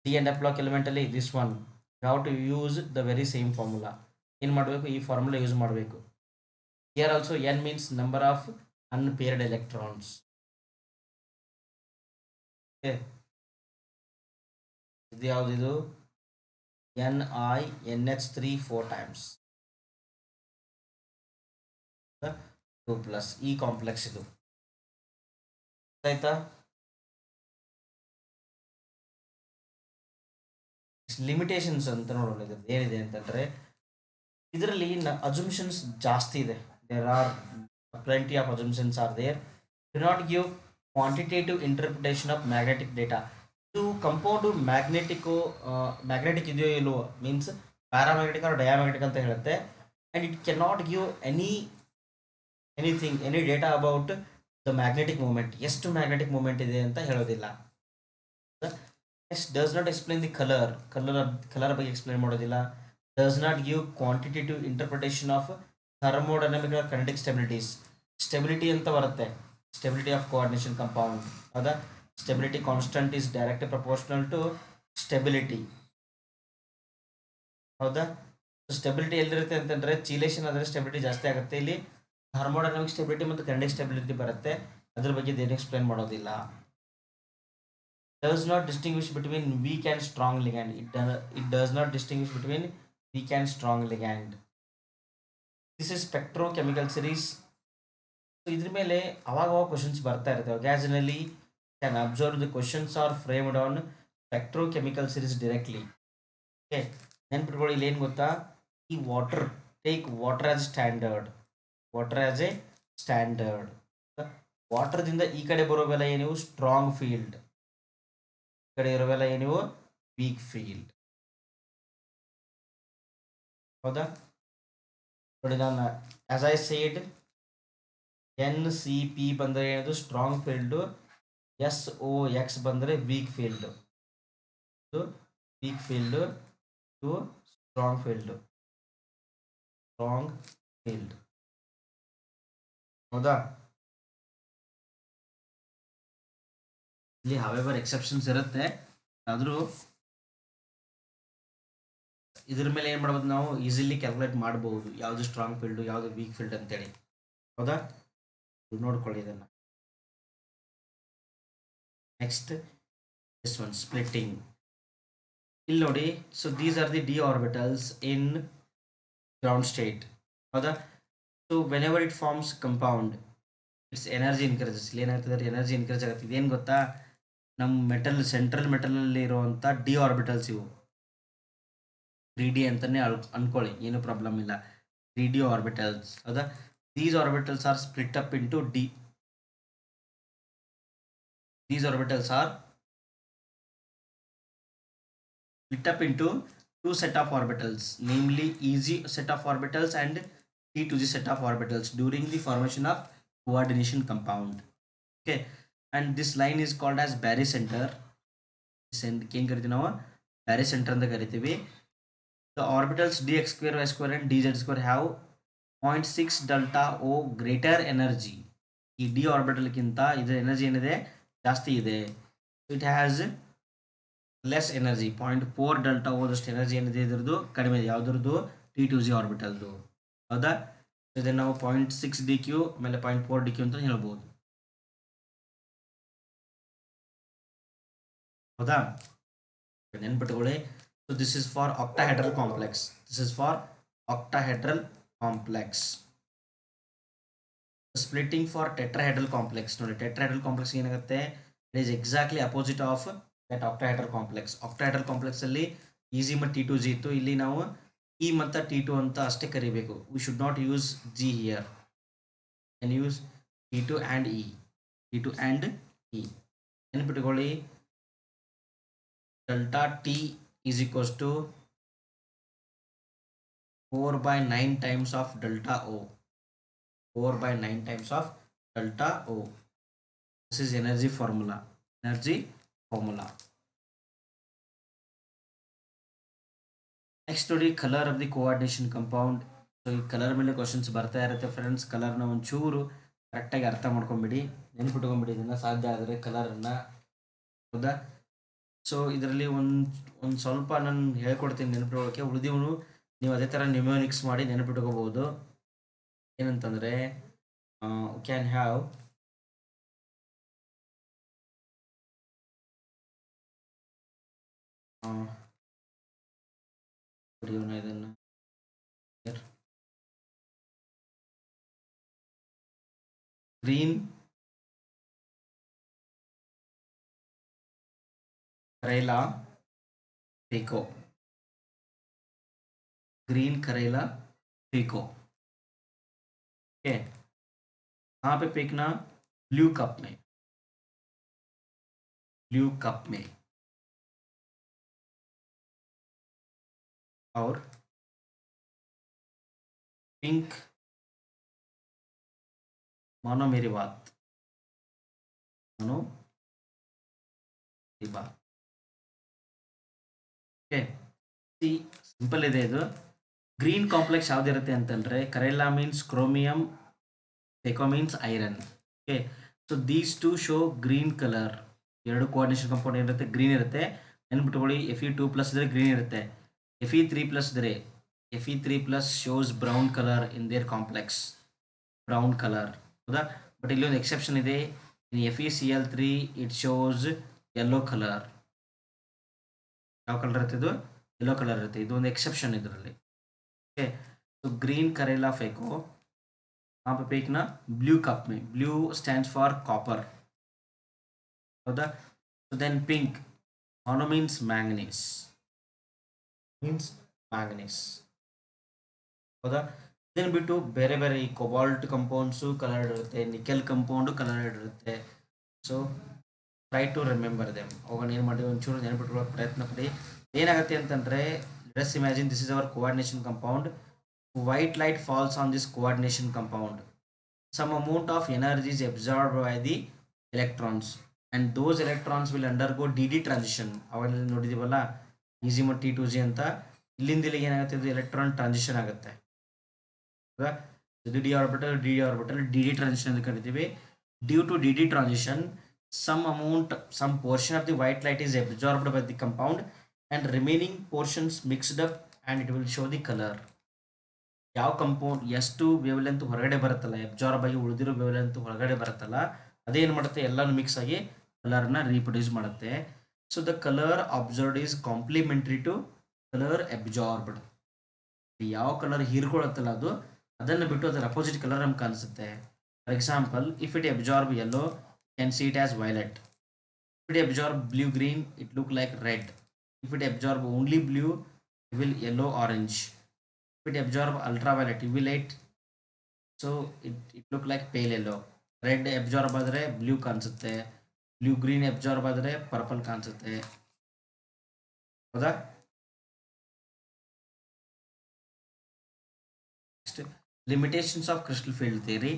ಡಿ ಆ್ಯಂಡ್ ಎಫ್ ಬ್ಲಾಕ್ ಎಲಿಮೆಂಟಲ್ಲಿ this one, how to use the very same formula. ಏನು ಮಾಡಬೇಕು, ಈ ಫಾರ್ಮುಲಾ ಯೂಸ್ ಮಾಡಬೇಕು. Here also n means number of unpaired electrons. ಇದು ಯಾವುದಿದು, NiNH3 4 times 2+ ಈ ಕಾಂಪ್ಲೆಕ್ಸ್ ಇದು. ಆಯ್ತಾ, ಲಿಮಿಟೇಷನ್ಸ್ ಅಂತ ನೋಡೋಣ. ಇದ್ರದ್ದು ಏನಿದೆ ಅಂತಂದ್ರೆ, ಇದರಲ್ಲಿ ಅಸಂಪ್ಷನ್ಸ್ ಜಾಸ್ತಿ ಇದೆ. There are plenty of assumptions are there. Do not give quantitative interpretation of magnetic data. ಇದು ಕಂಪೌಂಡು ಮ್ಯಾಗ್ನೆಟಿಕ್ ಇದೆಯೋ ಇಲ್ವೋ ಮೀನ್ಸ್ ಪ್ಯಾರಾಮ್ಯಾಗ್ನೆಟಿಕ್ ಆರ್ ಡಯಾಮ್ಯಾಗ್ನೆಟಿಕ್ ಅಂತ ಹೇಳುತ್ತೆ. And it can not give any data about the magnetic moment, ಎಷ್ಟು magnetic moment ಇದೆ ಅಂತ ಹೇಳೋದಿಲ್ಲ. Does not explain the colour ಬಗ್ಗೆ ಎಕ್ಸ್ಪ್ಲೇನ್ ಮಾಡೋದಿಲ್ಲ. Does not give quantitative interpretation of thermodynamic or kinetic stability ಅಂತ ಬರುತ್ತೆ, ಸ್ಟೆಬಿಲಿಟಿ ಆಫ್ ಕೋಆರ್ಡಿನೇಷನ್ ಕಂಪೌಂಡ್. ಹೌದಾ, stability constant is directly proportional to stability. ಹೌದಾ, ಸ್ಟೆಬಿಲಿಟಿ ಎಲ್ಲಿರುತ್ತೆ ಅಂತಂದರೆ ಚೀಲೇಷನ್ ಆದರೆ ಸ್ಟೆಬಿಲಿಟಿ ಜಾಸ್ತಿ ಆಗುತ್ತೆ. ಇಲ್ಲಿ ಥರ್ಮೋಡೈನಮಿಕ್ ಸ್ಟೆಬಿಲಿಟಿ ಮತ್ತು ಕೈನೆಟಿಕ್ ಸ್ಟೆಬಿಲಿಟಿ ಬರುತ್ತೆ, ಅದ್ರ ಬಗ್ಗೆ ಏನು ಎಕ್ಸ್ಪ್ಲೇನ್ ಮಾಡೋದಿಲ್ಲ. does not distinguish between weak and strong ligand. It does not distinguish between weak and strong ligand. This is spectrochemical series. So ಇದ್ರ ಮೇಲೆ ಅವಾಗ ಕ್ವಶನ್ಸ್ ಬರ್ತಾ ಇರ್ತವೆ. Occasionally can observe the questions are framed on spectrochemical series directly. Okay, ನೆನ್ಪಿಟ್ಕೊಳ್ಳಿ, ಇಲ್ಲಿ ಏನು ಗೊತ್ತಾ, ಈ take water as a standard. ವಾಟರ್ದಿಂದ ಈ ಕಡೆ ಬರೋವೆಲ್ಲ ಏನಿವು ಸ್ಟ್ರಾಂಗ್ ಫೀಲ್ಡ್, ಈ ಕಡೆ ಇರೋವೆಲ್ಲ ಏನಿವು ವೀಕ್ ಫೀಲ್ಡ್. ಹೌದಾ, ನೋಡಿ ನಾನು ಆಸ್ ಐ ಸೇಡ್ NCP ಬಂದರೆ ಏನದು ಸ್ಟ್ರಾಂಗ್ ಫೀಲ್ಡು, SOX ಬಂದರೆ ವೀಕ್ ಫೀಲ್ಡು. ವೀಕ್ ಫೀಲ್ಡು, ಇದು ಸ್ಟ್ರಾಂಗ್ ಫೀಲ್ಡ್. ಹೌದಾ, ಇಲ್ಲಿ however exceptions ಇರುತ್ತೆ, ಆದರೂ ಇದ್ರ ಮೇಲೆ ಏನು ಮಾಡ್ಬೋದು, ನಾವು ಈಸಿಲಿ ಕ್ಯಾಲ್ಕುಲೇಟ್ ಮಾಡ್ಬೋದು ಯಾವುದು ಸ್ಟ್ರಾಂಗ್ ಫೀಲ್ಡ್ ಯಾವುದು ವೀಕ್ ಫೀಲ್ಡ್ ಅಂತೇಳಿ. ಹೌದಾ, ನೋಡ್ಕೊಳ್ಳಿ ಇದನ್ನು. Next this one splitting. ಇಲ್ಲಿ ನೋಡಿ, so these are the d orbitals in ground state. ಹೌದಾ, so whenever it forms compound its energy increases. ಇಲ್ಲಿ ಏನಾಗ್ತದೆ, ಎನರ್ಜಿ ಇನ್ಕ್ರೀಸ್ ಆಗುತ್ತೆ. ಇದೇನು ಗೊತ್ತಾ, ನಮ್ಮ ಮೆಟಲ್ ಸೆಂಟ್ರಲ್ ಮೆಟಲಲ್ಲಿ ಇರುವಂಥ ಡಿ ಆರ್ಬಿಟಲ್ಸ್ ಇವು 3D ಅಂತಲೇ ಅನ್ಕೊಳ್ಳಿ, ಏನು ಪ್ರಾಬ್ಲಮ್ ಇಲ್ಲ. 3D orbitals. ಹೌದಾ, these orbitals are split up into d. These orbitals are split up into two set of orbitals, namely easy set of orbitals and T to the set of orbitals during the formation of coordination compound. Okay, and this line is called as barycenter. ಏನು ಕರಿತೀವಿ ನಾವು, barycenter ಅಂತ ಕರಿತೀವಿ. The orbitals dx square y square and dz square have 0.6 delta O greater energy. ಈ d ಆರ್ಬಿಟಲ್ಗಿಂತ ಇದರ energy ಏನಿದೆ ಜಾಸ್ತಿ ಇದೆ. It has less energy, 0.4 delta ಓದಷ್ಟು ಎನರ್ಜಿ ಏನಿದೆ ಇದ್ರದ್ದು ಕಡಿಮೆ ಇದೆ. ಯಾವುದ್ರದ್ದು, T2z ಆರ್ಬಿಟಲ್ದು. ಹೌದಾ, ಇದನ್ನು ನಾವು 0.6 DQ ಆಮೇಲೆ 0.4 DQ ಅಂತ ಹೇಳ್ಬೋದು. ಹೌದಾ, ನೆನ್ಪಿಟ್ಕೊಳ್ಳಿ. So this is for octahedral complex. Splitting for tetrahedral complex. ನೋಡಿ, ಟೆಟ್ರಾಹೆಡ್ರಲ್ ಕಾಂಪ್ಲೆಕ್ಸ್ ಏನಾಗುತ್ತೆ, it is exactly opposite of that octahedral complex. Octahedral complex ಅಲ್ಲಿ ಈಸಿ ಮತ್ತು T2G ಇತ್ತು. ಇಲ್ಲಿ ನಾವು E ಮತ್ತು T2 ಅಂತ ಅಷ್ಟೇ ಕರಿಬೇಕು. We should not use G here, can use T2 and E. ನೆನಪಿಟ್ಕೊಳ್ಳಿ, delta T is equals to 4/9 times of delta O. 4/9 times of delta O. This is energy formula. Next ನೋಡಿ, colour of the coordination compound. So ಈ colour ಮೇಲೆ questions ಬರ್ತಾ ಇರುತ್ತೆ friends. ಕಲರ್ನ ಒಂಚೂರು ಕರೆಕ್ಟಾಗಿ ಅರ್ಥ ಮಾಡ್ಕೊಂಬಿಡಿ, ನೆನ್ಪಿಟ್ಕೊಂಬಿಡಿ ಇದನ್ನು ಸಾಧ್ಯ ಆದರೆ ಕಲರನ್ನು. ಹೌದಾ, ಸೊ ಇದರಲ್ಲಿ ಒಂದು ಸ್ವಲ್ಪ ನಾನು ಹೇಳ್ಕೊಡ್ತೀನಿ ನೆನಪಿಟ್ಕೊಳ್ಳೋಕ್ಕೆ. ಉಳಿದಿವನು ನೀವು ಅದೇ ಥರ ನ್ಯೂಮರಿಕ್ಸ್ ಮಾಡಿ ನೆನಪಿಟ್ಕೋಬಹುದು. ಏನಂತಂದರೆ ಕ್ಯಾನ್ ಹ್ಯಾವ್ ಇದನ್ನು ಗ್ರೀನ್ करेला फेंको. ग्रीन करेला फेंको. ओके, कहाँ पे फेंकना, ब्लू कप में. और पिंक, मानो मेरी बात. ಓಕೆ, ಸಿಂಪಲ್ ಇದೆ ಇದು. ಗ್ರೀನ್ ಕಾಂಪ್ಲೆಕ್ಸ್ ಯಾವುದಿರುತ್ತೆ ಅಂತಂದರೆ, ಕರೆಲಾ ಮೀನ್ಸ್ ಕ್ರೋಮಿಯಂ, ಫೆಕೋ means iron. Okay, so these two show green colour. ಎರಡು ಕೋಆರ್ಡಿನೇಷನ್ ಕಾಂಪೌಂಡ್ ಏನಿರುತ್ತೆ, ಗ್ರೀನ್ ಇರುತ್ತೆ. ನೆನ್ಬಿಟ್ಕೊಳ್ಳಿ, Fe2+ ಇದ್ರೆ ಗ್ರೀನ್ ಇರುತ್ತೆ, Fe3+ ಇದ್ರೆ Fe3+ shows brown colour in their complex, brown colour. ಹೌದಾ, ಬಟ್ ಇಲ್ಲಿ ಒಂದು ಎಕ್ಸೆಪ್ಷನ್ ಇದೆ. In FeCl3 it shows yellow colour. ಯಾವ ಕಲರ್ ಇರುತ್ತೆ ಇದು, ಯೆಲ್ಲೋ ಕಲರ್ ಇರುತ್ತೆ. ಇದು ಒಂದು ಎಕ್ಸೆಪ್ಷನ್ ಇದರಲ್ಲಿ. ओके, तो ग्रीन करेला फेंको, यहाँ पे फेंकना ब्लू कप में. Blue stands for copper. हौदा, तो then pink, mono means manganese. ಹೌದಾ, ಇದನ್ನು ಬಿಟ್ಟು ಬೇರೆ ಬೇರೆ ಈ ಕೊಬಾಲ್ಟ್ ಕಂಪೌಂಡ್ಸು ಕಲರ್ಡ್ ಇರುತ್ತೆ, ನಿಕೆಲ್ ಕಂಪೌಂಡು ಕಲರ್ಡ್ ಇರುತ್ತೆ. So try to remember them. ಅವಾಗ ಏನು ಮಾಡಿ ಒಂಚೂರು ನೆನಪಿಟ್ಕೊಳ್ಳೋಕೆ ಪ್ರಯತ್ನ ಪಡಿ. ಏನಾಗುತ್ತೆ ಅಂತಂದರೆ, let's imagine this is our coordination compound. White light falls on this coordination compound. Some amount of energy is absorbed by the electrons and those electrons will undergo DD transition. ಅವಾಗ ನೋಡಿದೀವಲ್ಲ easy ಮತ್ತು T2G ಅಂತ, ಇಲ್ಲಿಂದ ಇಲ್ಲಿಗೆ ಏನಾಗುತ್ತೆ, ಇದು electron transition ಆಗುತ್ತೆ. ಇದು D orbital DD transition ಅಂತ ಕರಿತೀವಿ. Due to DD transition some portion of the white light is absorbed by the compound and remaining portions mixed up and it will show the color. ಯಾವ compound ಎಷ್ಟು wave length ಹೊರಗಡೆ ಬರುತ್ತಲ್ಲ, absorb ಆಗಿ ಉಳಿದಿರೋ wave length ಹೊರಗಡೆ ಬರುತ್ತಲ್ಲ, ಅದೇನು ಮಾಡುತ್ತೆ, ಎಲ್ಲಾನು ಮಿಕ್ಸ್ ಆಗಿ ಕಲರ್ನ ರೀಪ್ರೊಡ್ಯೂಸ್ ಮಾಡುತ್ತೆ. So the colour observed is complementary to colour absorbed. ಯಾವ ಕಲರ್ ಹೀರ್ಕೊಳ್ಳುತ್ತಲ್ಲ ಅದನ್ನು ಬಿಟ್ಟು ಅದರ ಅಪೋಸಿಟ್ ಕಲರ್ ನಮ್ಗೆ ಕಾಣಿಸುತ್ತೆ. For example, if it absorb yellow can see it as violet. If it absorb blue green, it look like red. If it absorb only blue, it will yellow orange. If it absorb ultraviolet UV light, so it look like pale yellow. Red absorb ಆದರೆ blue ಕಾಣಿಸುತ್ತೆ, blue green absorb ಆದರೆ purple ಕಾಣಿಸುತ್ತೆ. ಹೌದಾ? Next limitations of crystal field theory.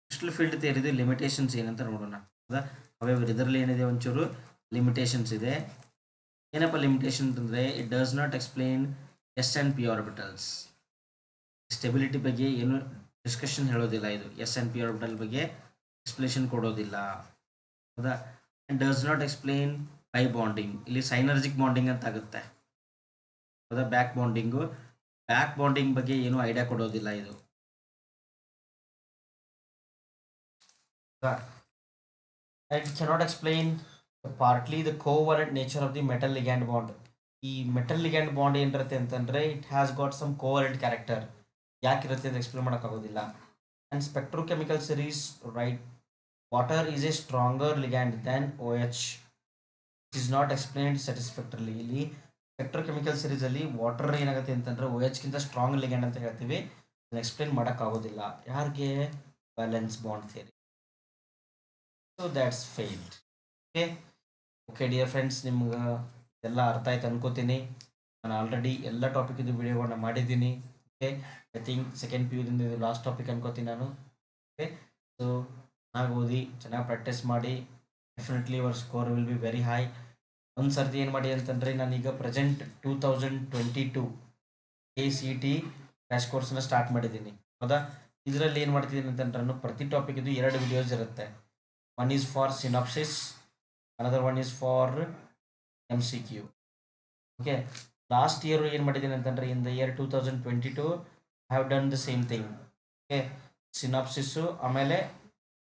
Crystal field ಥಿಯರಿದು limitations ಏನಂತ ನೋಡೋಣ. ಹೌದಾ? However ಇದರಲ್ಲಿ ಏನಿದೆ, ಒಂಚೂರು ಲಿಮಿಟೇಷನ್ಸ್ ಇದೆ. ಏನಪ್ಪ ಲಿಮಿಟೇಷನ್ ಅಂತಂದರೆ, it does not explain S and P orbitals. Stability ಬಗ್ಗೆ ಏನು ಡಿಸ್ಕಷನ್ ಹೇಳೋದಿಲ್ಲ ಇದು. ಎಸ್ ಆ್ಯಂಡ್ ಪಿ ಆರ್ಬಿಟಲ್ ಬಗ್ಗೆ ಎಕ್ಸ್ಪ್ಲೇಷನ್ ಕೊಡೋದಿಲ್ಲ. ಹೌದಾ? And does not explain pi bonding. ಇಲ್ಲಿ ಸೈನರ್ಜಿಕ್ ಬಾಂಡಿಂಗ್ ಅಂತ ಆಗುತ್ತೆ. ಹೌದಾ? ಬ್ಯಾಕ್ ಬಾಂಡಿಂಗ್ ಬಗ್ಗೆ ಏನು ಐಡಿಯಾ ಕೊಡೋದಿಲ್ಲ ಇದು. It cannot explain partly the covalent nature of the metal ligand bond. ಈ ಮೆಟಲ್ ಲಿಗ್ಯಾಂಡ್ ಬಾಂಡ್ ಏನಿರುತ್ತೆ ಅಂತಂದರೆ, it has got some covalent character. ಯಾಕಿರುತ್ತೆ ಅಂತ ಎಕ್ಸ್ಪ್ಲೇನ್ ಮಾಡೋಕ್ಕಾಗೋದಿಲ್ಲ. And spectrochemical series right water is a stronger ligand than OH. It is not explained satisfactorily. ಇಲ್ಲಿ spectrochemical ಸಿರೀಸಲ್ಲಿ water ಏನಾಗುತ್ತೆ ಅಂತಂದರೆ OHಗಿಂತ strong ligand ಅಂತ ಹೇಳ್ತೀವಿ. ಅದನ್ನು ಎಕ್ಸ್ಪ್ಲೇನ್ ಮಾಡೋಕ್ಕಾಗೋದಿಲ್ಲ. ಯಾರಿಗೆ? Valence bond theory. So that's failed. Okay dear friends, ನಿಮ್ಗೆ ಎಲ್ಲ ಅರ್ಥ ಆಯ್ತು ಅನ್ಕೋತೀನಿ. ನಾನು ಆಲ್ರೆಡಿ ಎಲ್ಲ ಟಾಪಿಕ್ದು ವಿಡಿಯೋಗಳನ್ನ ಮಾಡಿದ್ದೀನಿ. Okay, I think second PU ದಿಂದ ಇದು ಲಾಸ್ಟ್ ಟಾಪಿಕ್ ಅನ್ಕೋತೀನಿ ನಾನು. ಓಕೆ, ಸೊ ಚೆನ್ನಾಗಿ ಓದಿ, ಚೆನ್ನಾಗಿ ಪ್ರಾಕ್ಟೀಸ್ ಮಾಡಿ. Definitely your score will be very high. ಒಂದು ಸರ್ತಿ ಏನು ಮಾಡಿ ಅಂತಂದರೆ, ನಾನೀಗ ಪ್ರೆಸೆಂಟ್ 2022 KCET ಕ್ರ್ಯಾಶ್ ಕೋರ್ಸ್ನ ಸ್ಟಾರ್ಟ್ ಮಾಡಿದ್ದೀನಿ. ಹೌದಾ? ಇದರಲ್ಲಿ ಏನು ಮಾಡ್ತಿದ್ದೀನಿ ಅಂತಂದ್ರೆ, ನಾನು ಪ್ರತಿ ಟಾಪಿಕ್ದು 2 ವಿಡಿಯೋಸ್ ಇರುತ್ತೆ. One is for synopsis, another one is for MCQ. Okay, last year ಏನು ಮಾಡಿದ್ದೀನಿ ಅಂತಂದರೆ, in the year 2022 I have done the same thing. Okay, synopsis ಆಮೇಲೆ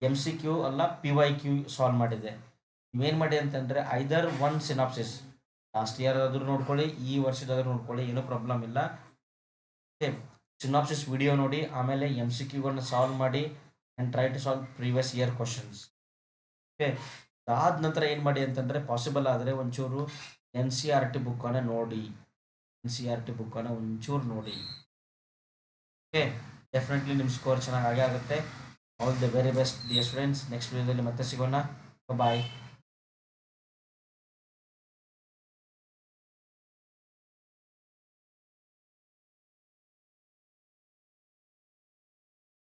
MCQ ಅಲ್ಲ PYQ ಸಾಲ್ವ್ ಮಾಡಿದೆ. ಇವೇನು ಮಾಡಿ ಅಂತಂದರೆ, either one synopsis last year ಆದರೂ ನೋಡ್ಕೊಳ್ಳಿ, ಈ ವರ್ಷದಾದರೂ ನೋಡ್ಕೊಳ್ಳಿ, ಏನೂ ಪ್ರಾಬ್ಲಮ್ ಇಲ್ಲ. ಓಕೆ, ಸಿನಾಪ್ಸಿಸ್ ವಿಡಿಯೋ ನೋಡಿ, ಆಮೇಲೆ MCQಗಳನ್ನ ಸಾಲ್ವ್ ಮಾಡಿ and try to solve previous year questions. Okay, ಅದಾದ ನಂತರ ಏನು ಮಾಡಿ ಅಂತಂದರೆ, ಪಾಸಿಬಲ್ ಆದರೆ ಒಂಚೂರು NCERT ಬುಕ್ಕನ್ನು ನೋಡಿ. NCERT ಬುಕ್ಕನ್ನು ಒಂಚೂರು ನೋಡಿ. ಓಕೆ, ಡೆಫಿನೆಟ್ಲಿ ನಿಮ್ಮ ಸ್ಕೋರ್ ಚೆನ್ನಾಗಿ ಆಗೇ ಆಗುತ್ತೆ. All the very best dear students. Next ವಿಡಿಯೋದಲ್ಲಿ ಮತ್ತೆ ಸಿಗೋಣ. ಬಾಯ್.